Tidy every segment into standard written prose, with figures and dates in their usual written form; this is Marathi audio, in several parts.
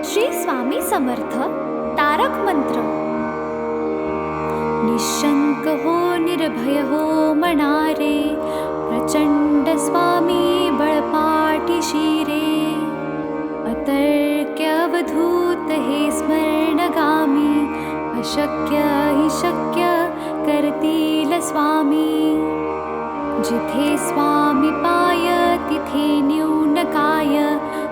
श्री स्वामी समर्थ तारक मंत्र. निशंक हो निर्भय हो मनारे, प्रचंड स्वामी बळपाठी शिरे. अतर्क्य अवधूत हे स्मरणगामी, अशक्य हि शक्य करतील स्वामी. जिथे स्वामी पाय तिथे न्यून काय,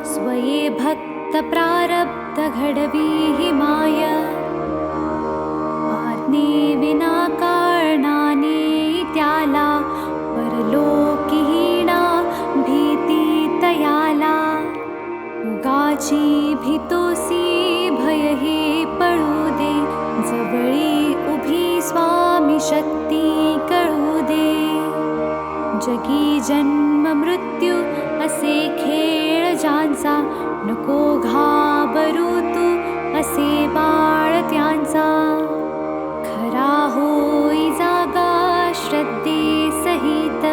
स्वये भक्त प्रारब्ध घडवी हि माय. आज्ञे विना कारणाने त्याला, परलोकीहीणा भीती तयाला. उगाची भीतोसी भय हे पळू दे, जवळी उभी स्वामी शक्ती कळू दे. जगी जन्म मृत्यू असे खेळ ज्यांचा, नको घाबरू तू असे बाळ त्यांचा. खरा होई जागा श्रद्धे सहित,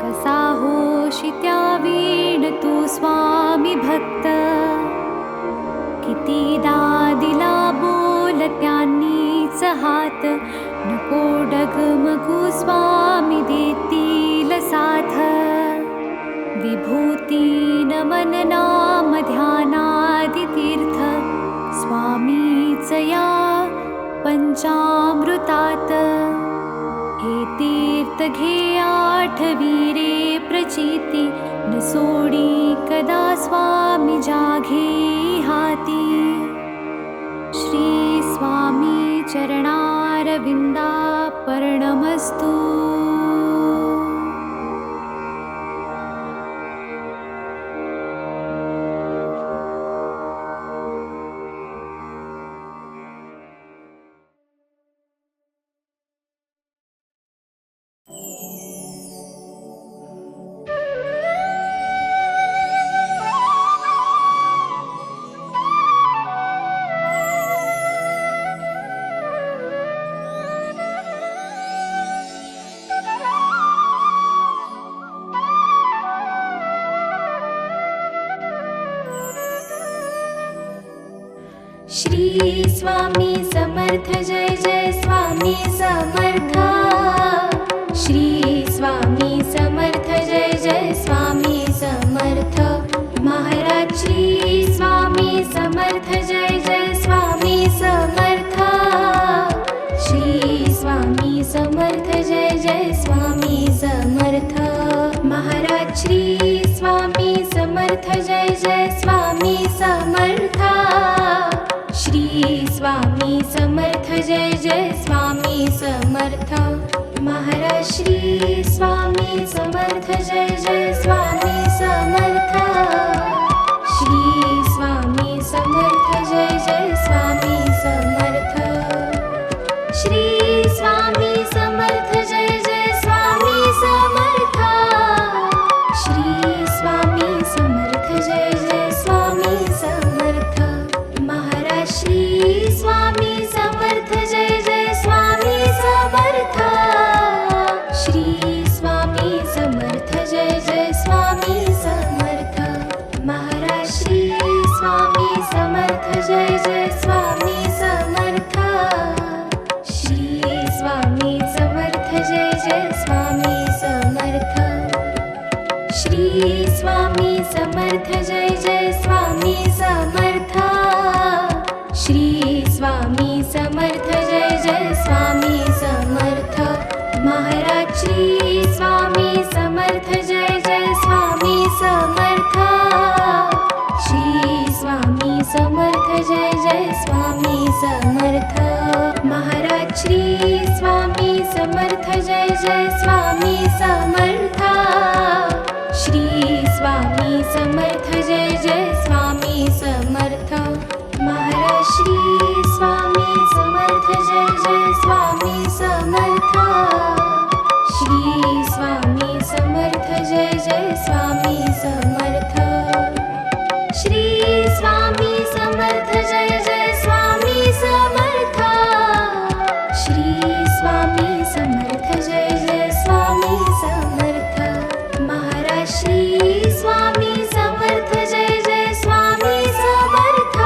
कसा होशी त्या वीण तू स्वामी भक्त. कितीदा दिला बोल त्यांनीच हात, नको डगमगू स्वामी देतील साथ. विभूती नमन नाम ध्यानादि तीर्थ, स्वामीच या पंचामृतात. हे तीर्थ घे आठवी रे प्रचिती, न सोडी कदा स्वामी जाघे हाती. श्री स्वामी चरणारविंदा पर्णमस्तु. श्री स्वामी समर्थ जय जय स्वामी समर्थ. श्री स्वामी समर्थ जय जय स्वामी समर्थ. महाराज श्री स्वामी समर्थ जय जय स्वामी समर्थ. श्री स्वामी समर्थ जय जय स्वामी समर्थ. महाराज श्री स्वामी समर्थ जय जय स्वामी समर्थ. श्री स्वामी समर्थ जय जय स्वामी समर्थ. महाराज श्री स्वामी समर्थ जय जय स्वामी समर्थ. श्री स्वामी समर्थ जय जय स्वामी समर्थ. श्री स्वामी समर्थ जय जय स्वामी समर्थ. श्री स्वामी समर्थ जय जय स्वामी समर्थ. महाराज श्री स्वामी समर्थ जय जय स्वामी समर्थ. श्री स्वामी समर्थ जय जय स्वामी समर्थ. महाराज श्री स्वामी समर्थ जय जय स्वामी समर्थ. श्री स्वामी समर्थ जय जय स्वामी समर्थ. श्री स्वामी समर्थ जय जय स्वामी समर्थ. श्री स्वामी समर्थ जय जय स्वामी समर्थ. महाराज श्री स्वामी समर्थ जय जय स्वामी समर्थ. श्री स्वामी समर्थ जय जय स्वामी समर्थ. महाराज श्री स्वामी समर्थ जय जय स्वामी समर्थ. श्री स्वामी समर्थ जय जय स्वामी समर्थ. महाराज श्री स्वामी समर्थ जय जय स्वामी समर्थ. श्री स्वामी समर्थ जय जय स्वामी समर्थ. श्री स्वामी समर्थ जय जय स्वामी समर्थ. श्री स्वामी समर्थ जय जय स्वामी समर्थ. महाराज श्री स्वामी समर्थ जय जय स्वामी समर्थ.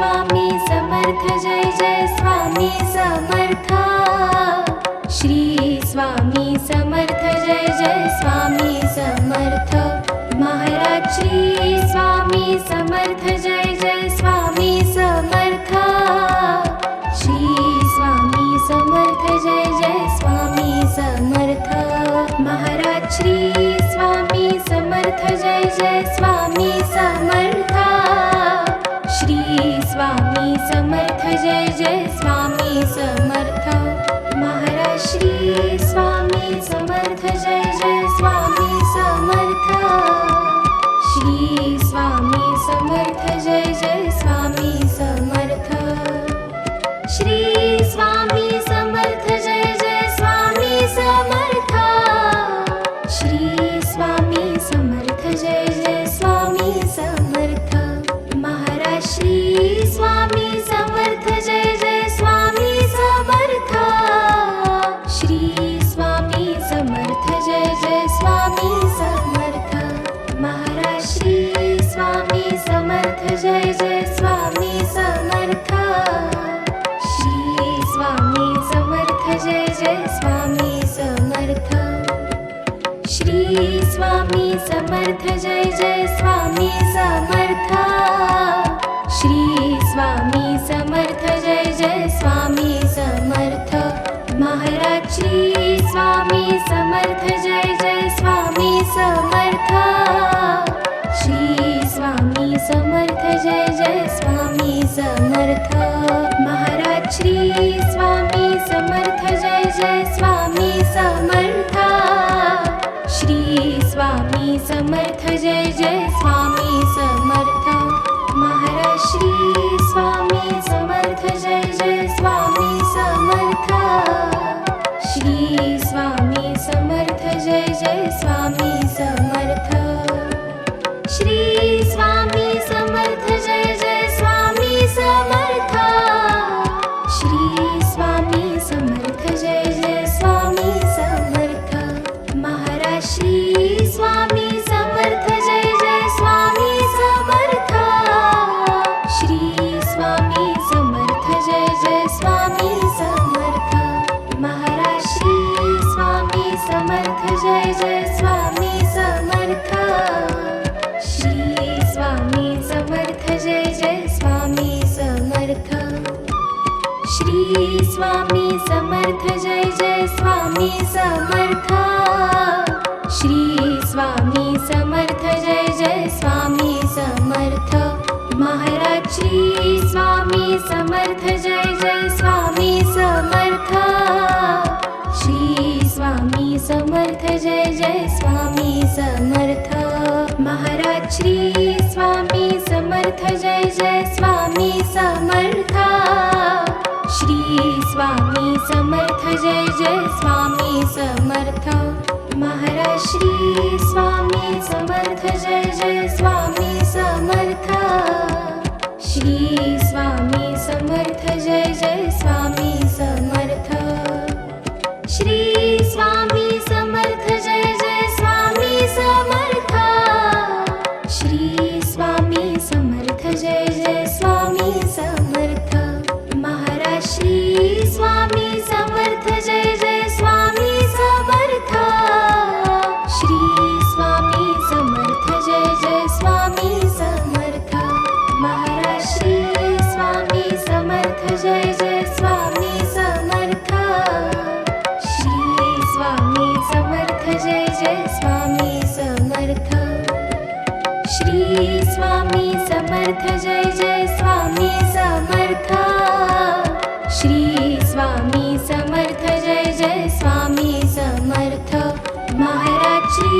स्वामी समर्थ जय जय स्वामी समर्थ श्री स्वामी समर्थ जय जय स्वामी समर्थ महाराज श्री स्वामी समर्थ जय जय स्वामी समर्थ श्री स्वामी समर्थ जय जय स्वामी समर्थ महाराज श्री स्वामी समर्थ जय जय स्वामी समर्थ श्री स्वामी समर्थ जय जय स्वामी समर्थ महाराज श्री स्वामी समर्थ जय जय स्वामी समर्थ श्री स्वामी समर्थ जय जय स्वामी समर्थ श्री स्वामी समर्थ जय जय स्वामी समर्थ श्री स्वामी समर्थ जय जय स्वामी समर्थ महाराज श्री स्वामी समर्थ जय जय स्वामी समर्थ श्री स्वामी समर्थ जय जय स्वामी समर्थ महाराज श्री स्वामी समर्थ जय जय स्वामी समर्थ श्री स्वामी समर्थ जय जय स्वामी समर्थ श्री स्वामी समर्थ जय जय स्वामी समर्थ श्री स्वामी समर्थ जय जय स्वामी समर्थ महाराज श्री स्वामी समर्थ जय जय स्वामी समर्थ श्री स्वामी समर्थ जय जय स्वामी समर्थ महाराज श्री स्वामी समर्थ जय जय स्वामी समर्थ श्री स्वामी समर्थ जय जय स्वामी समर्थ महाराज श्री स्वामी समर्थ जय जय स्वामी समर्थ श्री स्वामी समर्थ जय जय स्वामी समर्थ श्री स्वामी समर्थ जय जय स्वामी समर्थ श्री स्वामी समर्थ जय जय स्वामी समर्थ महाराज श्री स्वामी समर्थ जय जय स्वामी समर्थ श्री स्वामी समर्थ जय जय स्वामी समर्थ महाराज श्री स्वामी समर्थ जय जय स्वामी समर्थ श्री स्वामी समर्थ जय जय स्वामी समर्थ श्री स्वामी समर्थ जय जय स्वामी समर्थ श्री स्वामी समर्थ जय जय स्वामी समर्थ महाराज श्री स्वामी समर्थ जय जय स्वामी समर्थ श्री स्वामी समर्थ जय जय स्वामी समर्थ महाराज श्री स्वामी समर्थ जय जय स्वामी समर्थ श्री स्वामी समर्थ जय जय स्वामी समर्थ महाराज श्री स्वामी समर्थ जय जय स्वामी समर्थ श्री स्वामी समर्थ जय जय स्वामी समर्थ श्री स्वामी समर्थ जय जय स्वामी समर्थ श्री स्वामी समर्थ जय जय स्वामी समर्थ महाराज श्री स्वामी समर्थ जय जय स्वामी समर्थ श्री स्वामी समर्थ जय जय स्वामी समर्थ महाराज श्री स्वामी समर्थ जय जय स्वामी समर्थ श्री स्वामी समर्थ जय जय स्वामी समर्थ श्री स्वामी समर्थ जय जय स्वामी समर्थ श्री स्वामी समर्थ जय जय स्वामी समर्थ महाराज श्री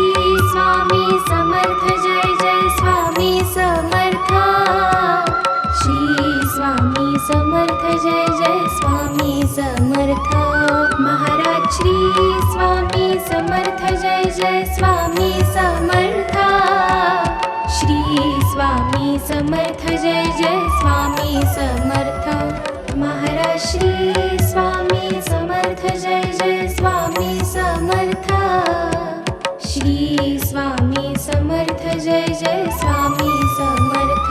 स्वामी समर्थ जय जय स्वामी समर्थ श्री स्वामी समर्थ जय जय स्वामी समर्थ महाराज श्री स्वामी समर्थ जय जय स्वामी समर्थ श्री स्वामी समर्थ जय जय स्वामी समर्थ महाराज श्री स्वामी समर्थ जय जय स्वामी समर्थ श्री स्वामी समर्थ जय जय स्वामी समर्थ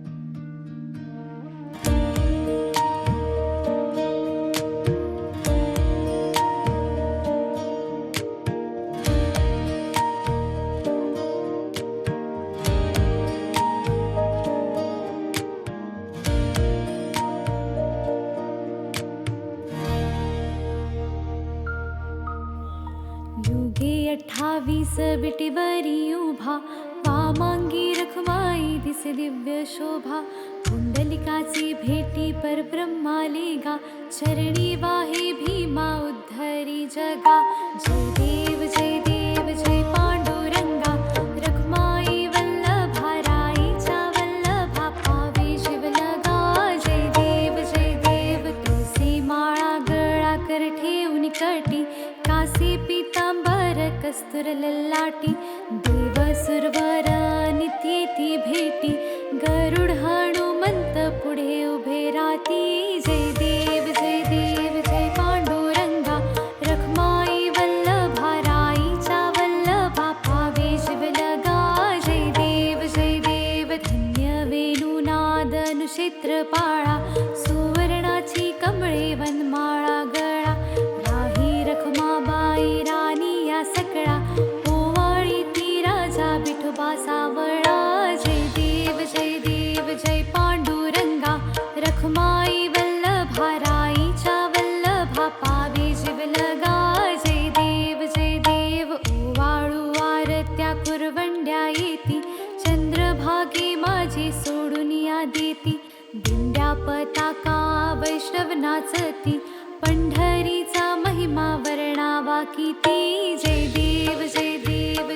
अठ्ठावीस विटीवरी उभा, वामांगी रखमाई दिसे दिव्य शोभा. पुंडलिकाची भेटी परब्रह्माले गा, चरणी वाहे भीमा उद्धरी जगा. जय देव जय पांडुरंगा, रखमाई वल्लभा राईचा वल्लभा, पावे शिवलगा. जय देव तुळसी माळा गळा कर ठेवून कटी, कासे पीतांबर कस्तुर ललाटी. देव सुरवर नित्येती भेटी, गरुड हनुमंत पुढे उभे राती. जय देव जय पांडुरंगा, रखमाई वल्लभा राईचा वल्लभा, पावे शिवलगा. जय देव धन्य वेणुनाद अनुक्षेत्र पाळा, सुवर्णाची कमळे वनमाळा गळा. राही रखमाबाई राणी या सकळा, ओवाळी ती राजा विठोबा सावळा. जय देव जय पांडुरंगा, रखमाई वल्लभा राईचा वल्लभा, पावे शिवलगा. जय देव ओवाळू आरत्या कुरवंड्या येती, चंद्रभागे माझी सोडून या देती. दिंड्या पताका वैष्णव नाचती, पंढरीचा महिमा वर्णावा किती. जय देव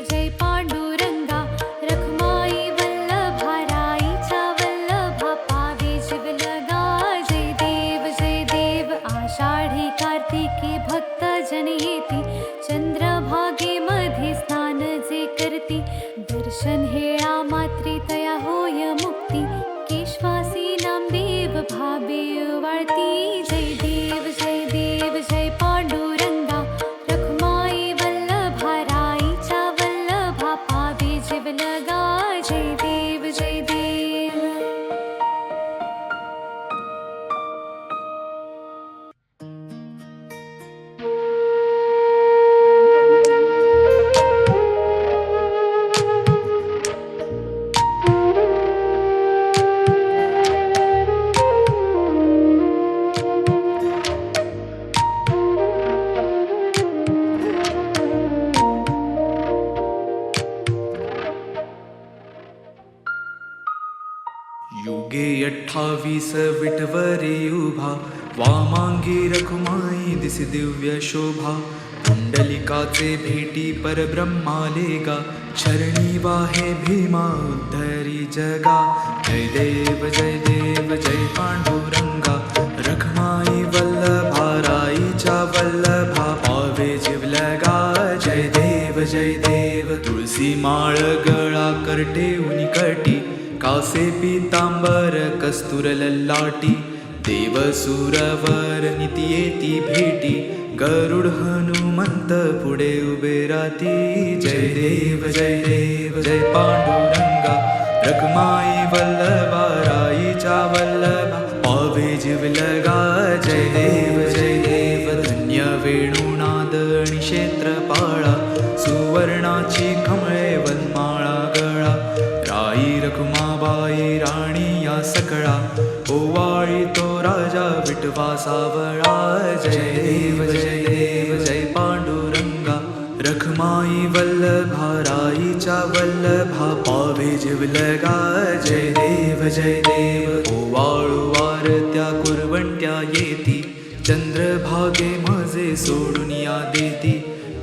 जय पांडुरंगा, रखमाई वल्लभा राईचा वल्लभा, पावे शिवलगा. जय देव आषाढी कार्तिकी भक्त जन येती, चंद्रभागे मध्ये स्नान जे करती. दर्शन हेळा मात्रे तया होय मुक्ती, केशवासी नामदेव भावे वाळती. जय देव जय पांडुरंगा, रखमाई वल्लभा राईचा वल्लभा, पावे शिवलगा. जय देव युगे 28 विटवरी उभा, वामांगी रखुमाई दिसे दिव्य शोभा. पुंडलिकाचे भेटी परब्रह्माले गा, चरणी वाहे भीमा उद्धरी जगा. जय देव जय पांडुरंगा, रखमाई वल्लभा राईचा वल्लभा, पावे शिवलगा. जय देव तुळसी माळ गळा कर ठेवून कटी, कासे पीतांबर कस्तुर ललाटी. देव सुरवर नित्येती भेटी, गरुड हनुमंत पुढे उभे राती. जय देव जय पांडुरंगा, रखमाई वल्लभा राईचा वल्लभा, पावे शिवलगा. जय देव धन्य वेणुनाद निक्षेत्र पाळा, सुवर्णाची कमळे वनमाळा गळा. राई रखुमाबाई राणी या सकळा, ओवाळी तो राजा विठवा सावळा. जय देव जय पांडुरंगा, रखमाई वल्लभा राईचा वल्लभा, पावे शिवलगा. जय देव ओवाळू आरत्या कुरवंट्या येती, चंद्रभागे माझे सोडून या देती.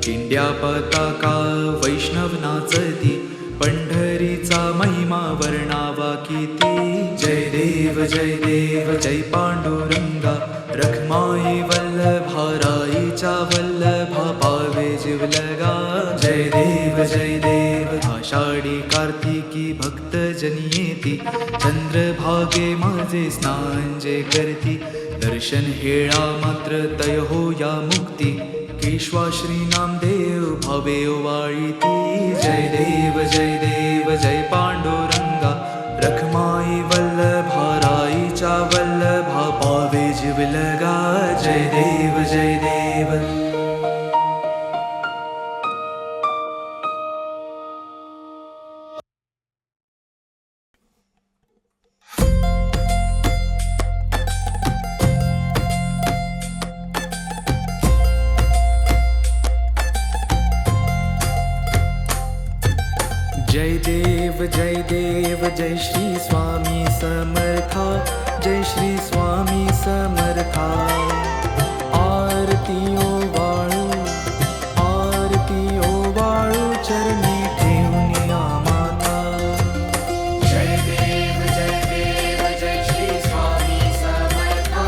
दिंड्या पताका वैष्णव नाचती, पंढरीचा महिमा वर्णावा किती. जय देव जय पांडुरंगा, रखमाई वल्लभा राईचा वल्लभा, पावे शिवलगा. जय देव आषाढी कार्तिकी भक्त जन येती, चंद्रभागे माझे स्नान जे करती. दर्शन हेळा मात्र तय होया मुक्ती, केशवा श्री नामदेव भावे वाळीती. जय देव जय पांडुरंगा, रखमाई वल्लभा राईचा वल्लभा, पावे शिवलगा. जय देव देव जय श्री स्वामी समर्था, जय श्री स्वामी समर्था. आरती ओवाळू, आरती ओवाळू, चरणी ठेवून या माता. जय देव जय श्री स्वामी समर्था,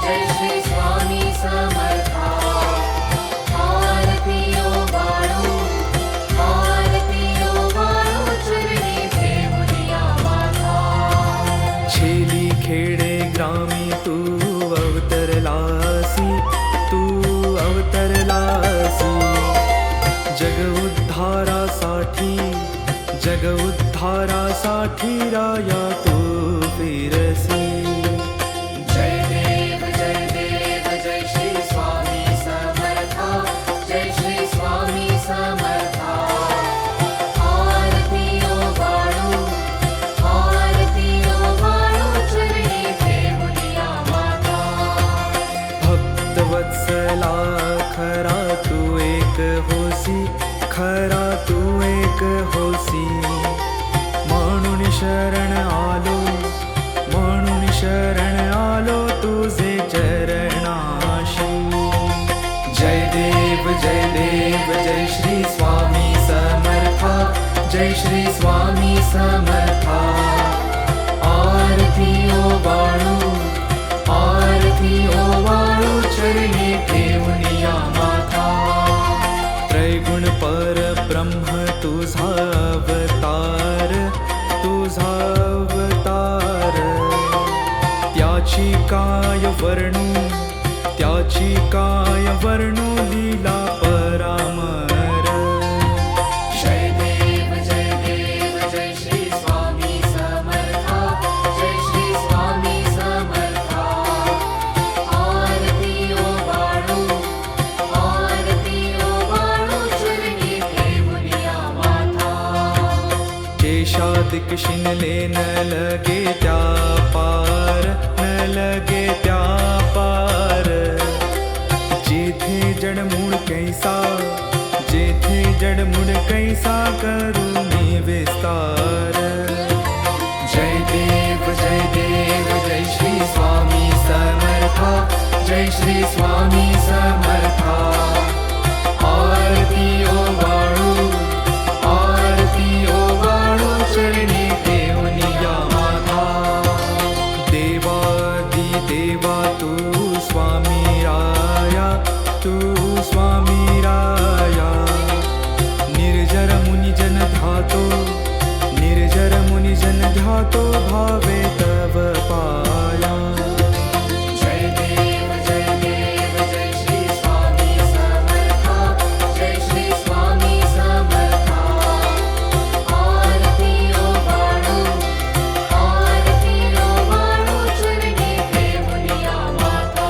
जय श्री स्वामी समर्था. आरती ओवाळू, आरती ओवाळू, चरणी ठेवून या माता. छेली खेडे ग्रामी तू अवतरलासी, तू अवतरलासी. जग उद्धारासाठी, जग उद्धारासाठी राया तू फिरसी. जय देव जय श्री स्वामी समर्था, जय श्री स्वामी समर्था. आरती ओवाळू, आरती ओवाळू, चरणी ठेवून या माता. भक्तवत्सला खरा तू एक होसी, खरा तू एक होसी. म्हणून शरण आलो, म्हणून शरण आलो तुझे चरणाशी. जय देव जय श्री स्वामी समर्था, जय श्री स्वामी समर्था. आरती ओवाळू, आरती ओवाळू, चरणी ठेवून या माता. त्रैगुण परब्रह्म तुझा अवतार, तुझा अवतार. त्याची काय वर्णू, त्याची काय वर्णू, लीला परामर. जय देव जय श्री स्वामी समर्था, जय श्री स्वामी समर्था. आरती ओवाळू, आरती ओवाळू, चरणी ठेवून या माता. केशादिक शिनले न लगे त्या पार, न लगे त्या पार. जेथे जडमूळ कैसा, जेथे जडमूळ कैसा, करू मी विस्तार. जय देव जय श्री स्वामी समर्था, जय श्री स्वामी समर्था. आरती ओवाळू, आरती ओवाळू, चरणी ठेवून या माता. देवादी देवा तू स्वामी राया, तू स्वामी राया. निर्जर मुनिजन ध्यातो, निर्जर मुनिजन ध्यातो, भावे तव पाया. जय देव जय श्री स्वामी समर्था, जय श्री स्वामी समर्था. आरती ओवाळू, आरती ओवाळू, चरणी ठेवून या माता.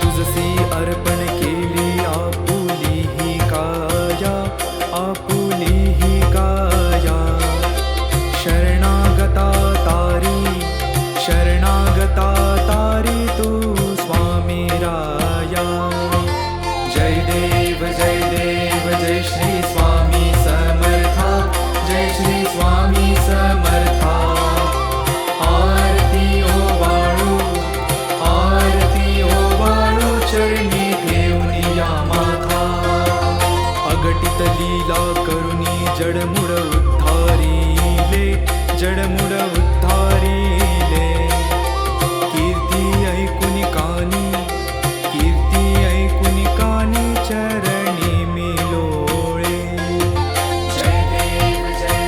तुझसी अर्पण केली आपुली ही काया, आपुली ही काया. शरणागता तारी, शरणागता तारी, तू स्वामी राया. जय देव जय श्री स्वामी समर्था, जय श्री स्वामी समर्था. आरती ओवाळू, आरती ओवाळू, चरणी ठेवून या माता. अगटित लीला करुणी जडमुड उद्धारिले, जडमुड उद्धारिले. कीर्ती ऐकुनी कानी, कीर्ती ऐकुनी कानी, चरणी मी लोळे. जय देव जय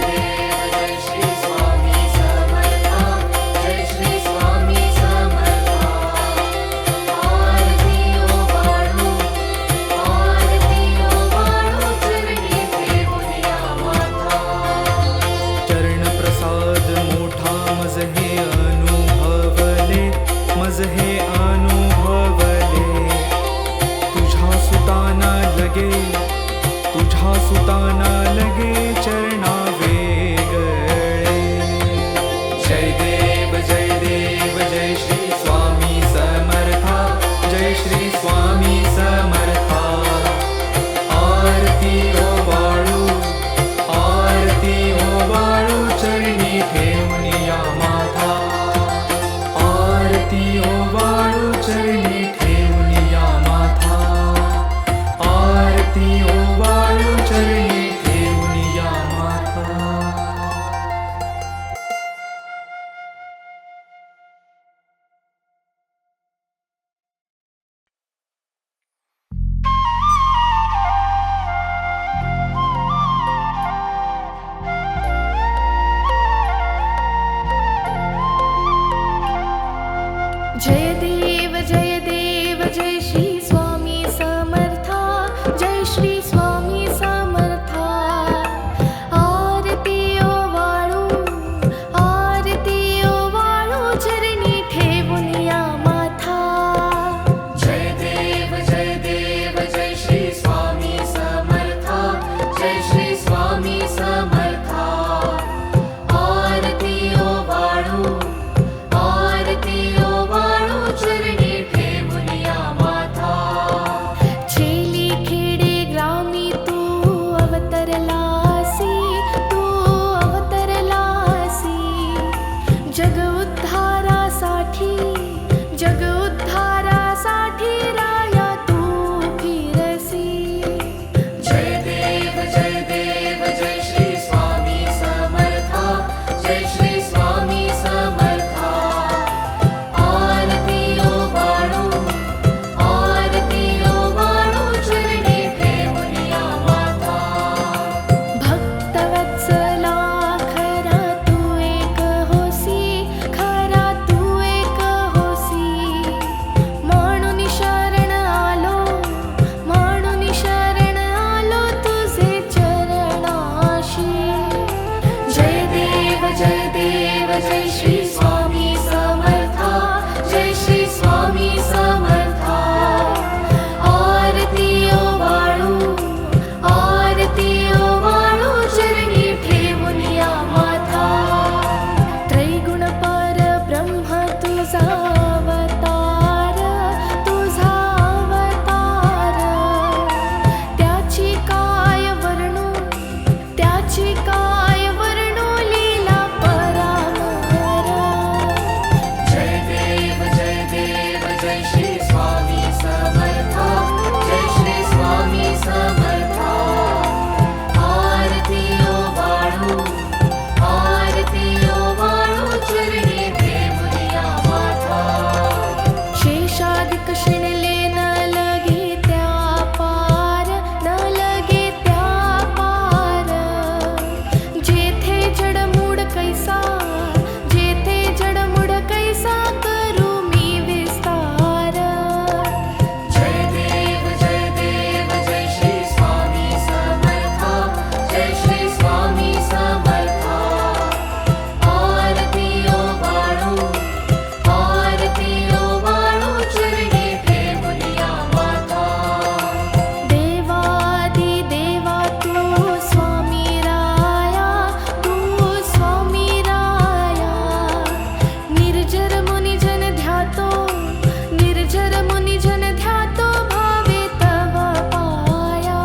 श्री स्वामी समर्था, जय श्री स्वामी समर्था. आरती ओवाळू, आरती ओवाळू, चरणी ठेवून या माता. चरण प्रसाद जय श्री स्वामी समर्था, जय श्री स्वामी समर्था. आरती ओवाळू, आरती ओवाळू, चरणी ठेवून या माथा. त्रैगुण पर ब्रह्म तुझा अवतार, तुझा अवतार. त्याची काय वर्णू, त्याची काय वर्णू, लीला परामर. जय देव जय श्री स्वामी समर्था, जय श्री स्वामी समर्था. आरती ओवाळू, आरती ओवाळू, चरणी ठेवून या माथा. शेषादिक शिणले न लगे त्या पार, न लगे त्या पार. जेथे जडमूड कैसा, जेथे जडमूड कैसा, करू मी विस्तार. जय देव जय श्री स्वामी समर्था, जय श्री स्वामी समर्था. आरती ओवाळू, आरती ओवाळू, चरणी ठेवून या माथा. देवादी देवा तू स्वामी राया, तू स्वामी राया. निर्जर मुनिजन ध्यातो, निर्जर मुनिजन ध्यातो, भावे तव पाया.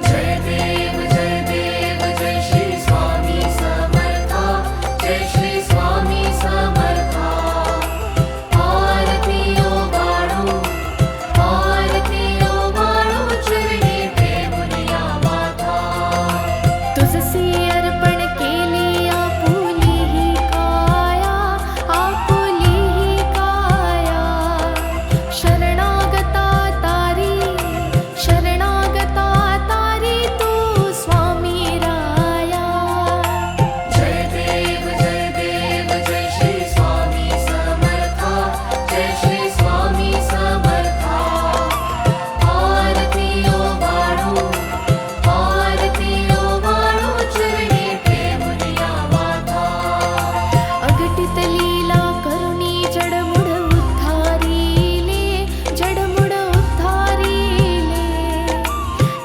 जय देव जय श्री स्वामी समर्था, जय श्री स्वामी समर्था. आरती ओवाळू, आरती ओवाळू, चरणी ठेवून या माथा. तुझसी अर्पण केली आपुली ही काया, आपुली ही काया. शरणागता तारी, शरणागता तारी, तू स्वामी राया. जय देव जय श्री स्वामी समर्था, जय श्री स्वामी समर्था. आरती ओवाळू, आरती ओवाळू, चरणी ठेवून या माथा. अघटित लीला करुणी जडमुड उद्धारिले, जडमुड उद्धारिले.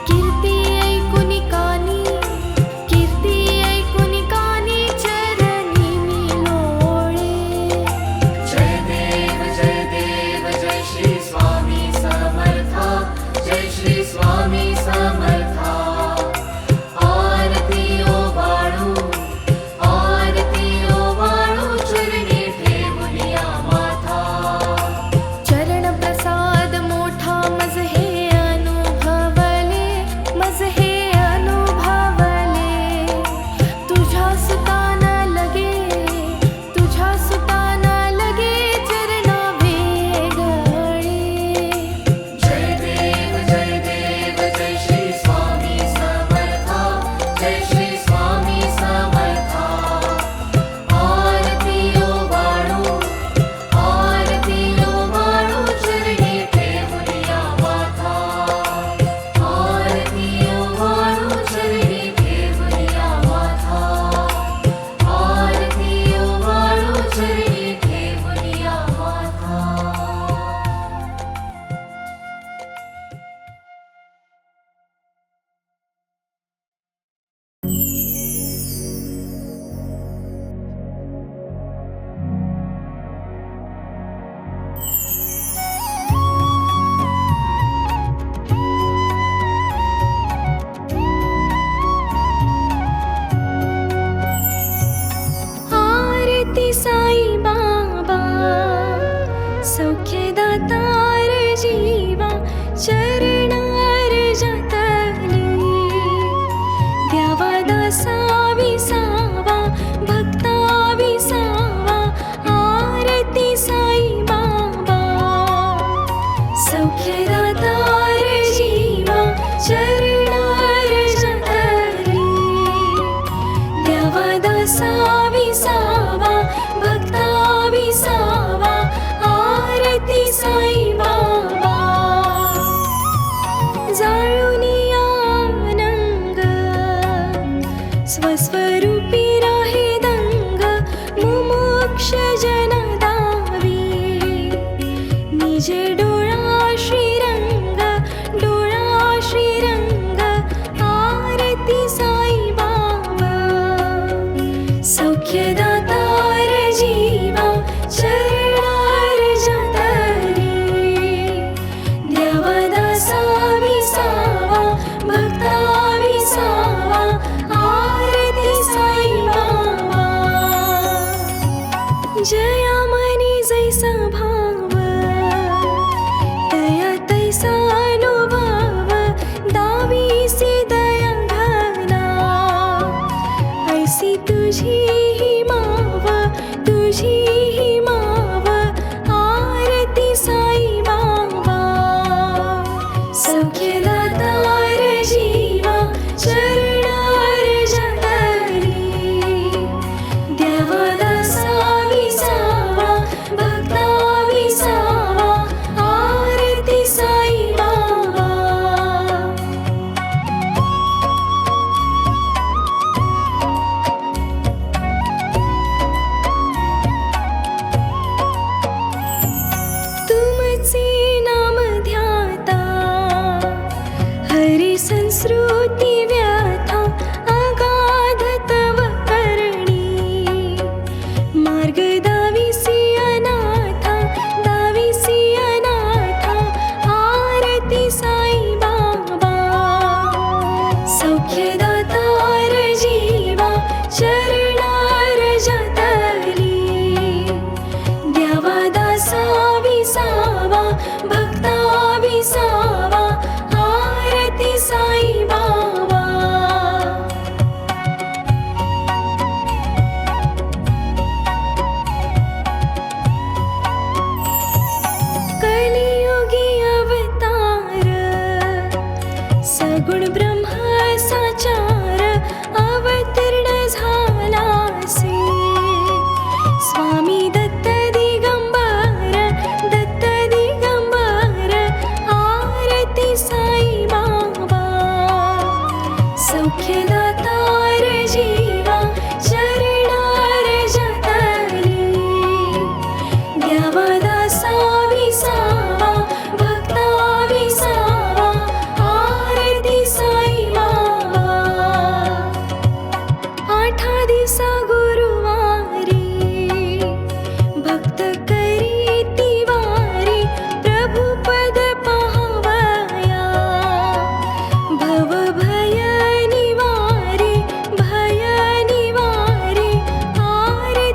कीर्ती ऐकुनी कानी, कीर्ती ऐकुनी कानी, चरणी मी लोळे. जय देव जय श्री स्वामी समर्था, जय श्री स्वामी समर्था. आरती ओवाळू, आरती ओवाळू, चरणी ठेवून या माथा. चरण प्रसाद मोठा मज हे अनुभवले, मज हे अनुभवले. तुझ्या सुताना लगे, तुझ्या सुताना लगे, चरणा वेगळे. जय देव जय श्री स्वामी समर्था, जय श्री स्वामी समर्था. आरती ओवाळू, आरती ओवाळू, चरणी ठेवून या माथा. आरती ओवाळू, चरणी ठेवून या माथा. आरती ओवाळू, चरणी ठेवून या माथा. आरती साई बाबा, सौख्यदातार जीवा, चरणार जातली. द्यावा दासा विसावा, भक्ता विसावा. आरती साई बाबा, सौख्यदातार जीवा, चरणार जातली. द्यावा दासा विसावा, भक्ता विसावा. आरती साई बाबा. जाळूनी आनंग, स्वस्वरूपी राहे दंग, मुख्य